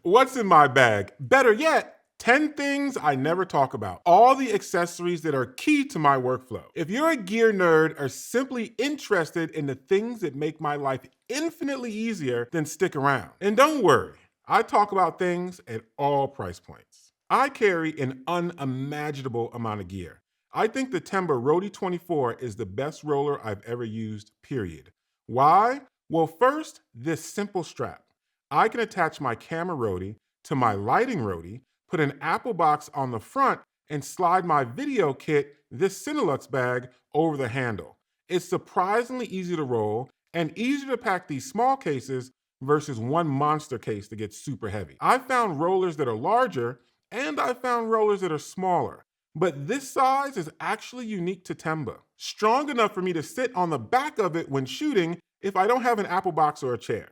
What's in my bag? Better yet, 10 things I never talk about. All the accessories that are key to my workflow. If you're a gear nerd or simply interested in the things that make my life infinitely easier, then stick around. And don't worry, I talk about things at all price points. I carry an unimaginable amount of gear. I think the Tenba Roadie 24 is the best roller I've ever used, period. Why? Well, first, this simple strap. I can attach my camera Roadie to my lighting Roadie, put an Apple box on the front, and slide my video kit, this Cinelux bag, over the handle. It's surprisingly easy to roll and easier to pack these small cases versus one monster case that gets super heavy. I've found rollers that are larger and I've found rollers that are smaller, but this size is actually unique to Tenba. Strong enough for me to sit on the back of it when shooting if I don't have an Apple box or a chair.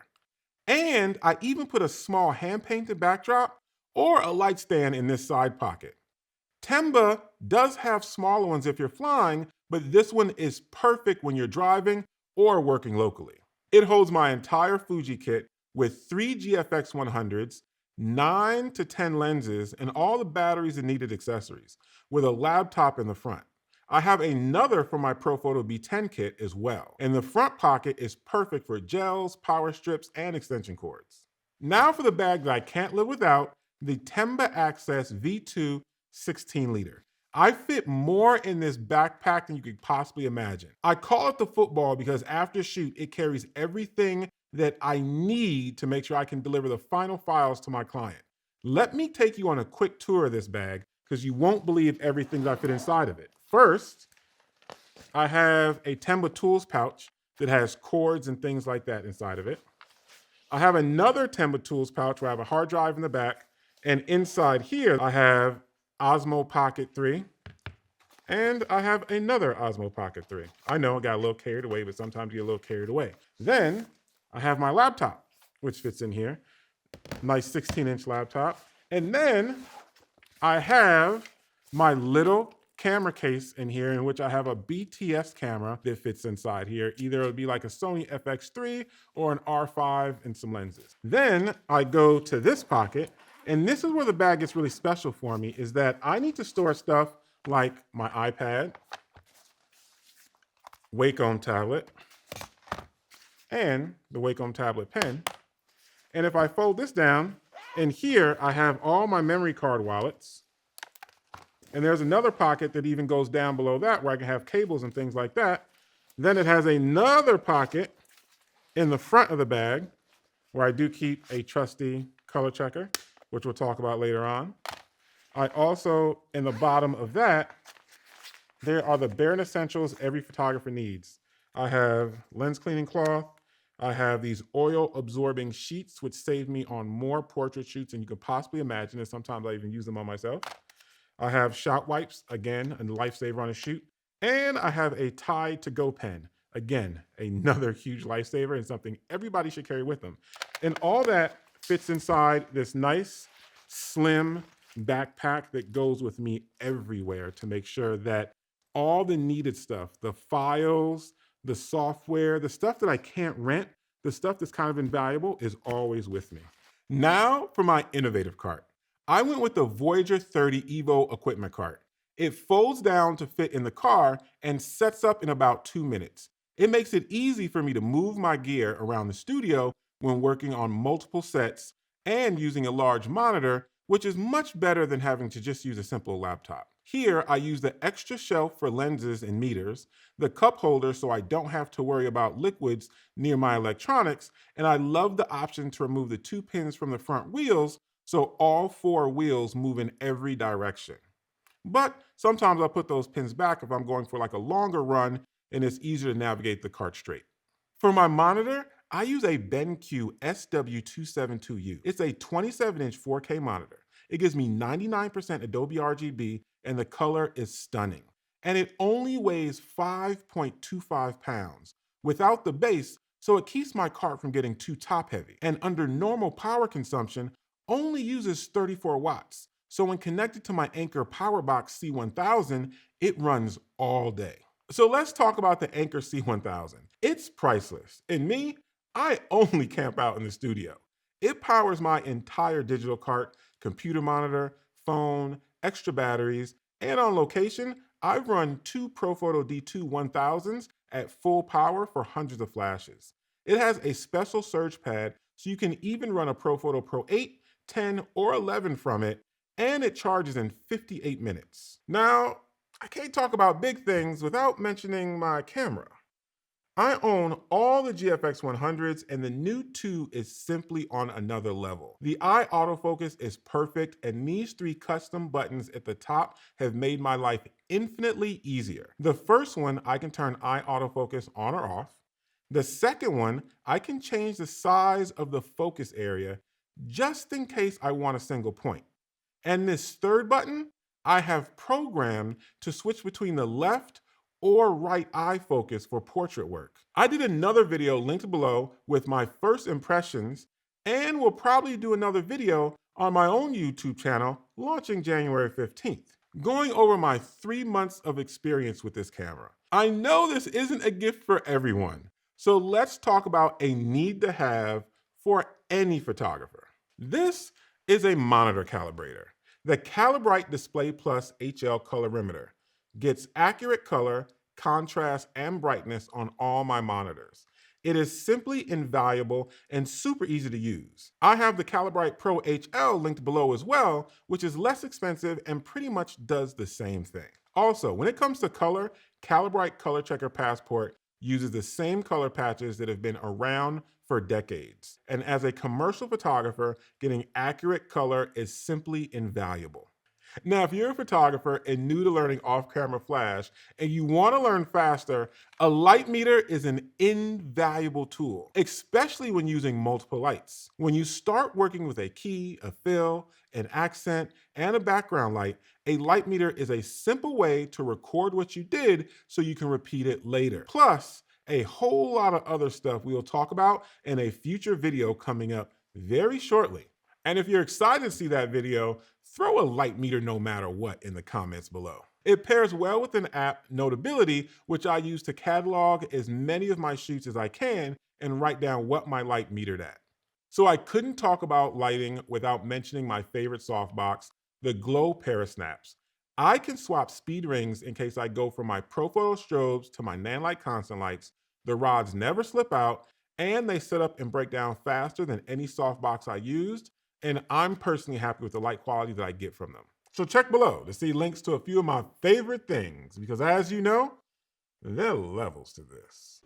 And I even put a small hand-painted backdrop or a light stand in this side pocket. Tenba does have smaller ones if you're flying, but this one is perfect when you're driving or working locally. It holds my entire Fuji kit with 3 GFX 100s, 9 to 10 lenses, and all the batteries and needed accessories, with a laptop in the front. I have another for my ProPhoto B10 kit as well, and the front pocket is perfect for gels, power strips, and extension cords. Now for the bag that I can't live without, the Tenba Access V2 16 liter. I fit more in this backpack than you could possibly imagine. I call it the football because after shoot, it carries everything that I need to make sure I can deliver the final files to my client. Let me take you on a quick tour of this bag because you won't believe everything that I fit inside of it. First, I have a Tenba tools pouch that has cords and things like that inside of it. I have another Tenba tools pouch where I have a hard drive in the back, and inside here I have Osmo Pocket 3, and I have another Osmo Pocket 3. I know I got a little carried away, but sometimes you get a little carried away. Then I have my laptop, which fits in here. Nice 16-inch laptop. And then I have my little camera case in here in which I have a BTS camera that fits inside here. Either it would be like a Sony FX3 or an R5 and some lenses. Then I go to this pocket, and this is where the bag gets really special for me, is that I need to store stuff like my iPad, Wacom tablet, and the Wacom tablet pen. And if I fold this down, in here I have all my memory card wallets. And there's another pocket that even goes down below that where I can have cables and things like that. Then it has another pocket in the front of the bag where I do keep a trusty ColorChecker, which we'll talk about later on. I also, in the bottom of that, there are the bare essentials every photographer needs. I have lens cleaning cloth. I have these oil absorbing sheets, which save me on more portrait shoots than you could possibly imagine. And sometimes I even use them on myself. I have shot wipes, again, a lifesaver on a shoot. And I have a Tide to Go pen. Again, another huge lifesaver and something everybody should carry with them. And all that fits inside this nice, slim backpack that goes with me everywhere to make sure that all the needed stuff, the files, the software, the stuff that I can't rent, the stuff that's kind of invaluable is always with me. Now for my innovative cart. I went with the Voyager 30 Evo equipment cart. It folds down to fit in the car and sets up in about 2 minutes. It makes it easy for me to move my gear around the studio when working on multiple sets and using a large monitor, which is much better than having to just use a simple laptop. Here, I use the extra shelf for lenses and meters, the cup holder so I don't have to worry about liquids near my electronics, and I love the option to remove the 2 pins from the front wheels so all 4 wheels move in every direction. But sometimes I'll put those pins back if I'm going for like a longer run and it's easier to navigate the cart straight. For my monitor, I use a BenQ SW272U. It's a 27-inch 4K monitor. It gives me 99% Adobe RGB and the color is stunning. And it only weighs 5.25 pounds without the base, so it keeps my cart from getting too top heavy. And under normal power consumption, only uses 34 watts. So when connected to my Anker PowerBox C1000, it runs all day. So let's talk about the Anker C1000. It's priceless. And me, I only camp out in the studio. It powers my entire digital cart, computer monitor, phone, extra batteries, and on location, I've run two ProPhoto D2 1000s at full power for hundreds of flashes. It has a special surge pad, so you can even run a ProPhoto Pro 8, 10, or 11 from it, and it charges in 58 minutes. Now, I can't talk about big things without mentioning my camera. I own all the GFX 100s, and the new 2 is simply on another level. The eye autofocus is perfect, and these 3 custom buttons at the top have made my life infinitely easier. The first one, I can turn eye autofocus on or off. The second one, I can change the size of the focus area just in case I want a single point. And this third button, I have programmed to switch between the left or right eye focus for portrait work. I did another video linked below with my first impressions, and will probably do another video on my own YouTube channel launching January 15th, going over my 3 months of experience with this camera. I know this isn't a gift for everyone, so let's talk about a need to have for any photographer. This is a monitor calibrator. The Calibrite Display Plus HL Colorimeter gets accurate color, contrast, and brightness on all my monitors. It is simply invaluable and super easy to use. I have the Calibrite Pro HL linked below as well, which is less expensive and pretty much does the same thing. Also, when it comes to color, Calibrite ColorChecker Passport uses the same color patches that have been around for decades. And as a commercial photographer, getting accurate color is simply invaluable. Now, if you're a photographer and new to learning off-camera flash and you want to learn faster, a light meter is an invaluable tool, especially when using multiple lights. When you start working with a key, a fill, an accent, and a background light, a light meter is a simple way to record what you did so you can repeat it later. Plus, a whole lot of other stuff we will talk about in a future video coming up very shortly. And if you're excited to see that video, throw a light meter no matter what in the comments below. It pairs well with an app, Notability, which I use to catalog as many of my shoots as I can and write down what my light metered at. So I couldn't talk about lighting without mentioning my favorite softbox, the Glow ParaSnaps. I can swap speed rings in case I go from my ProPhoto strobes to my Nanlite constant lights. The rods never slip out, and they set up and break down faster than any softbox I used. And I'm personally happy with the light quality that I get from them. So check below to see links to a few of my favorite things, because as you know, there are levels to this.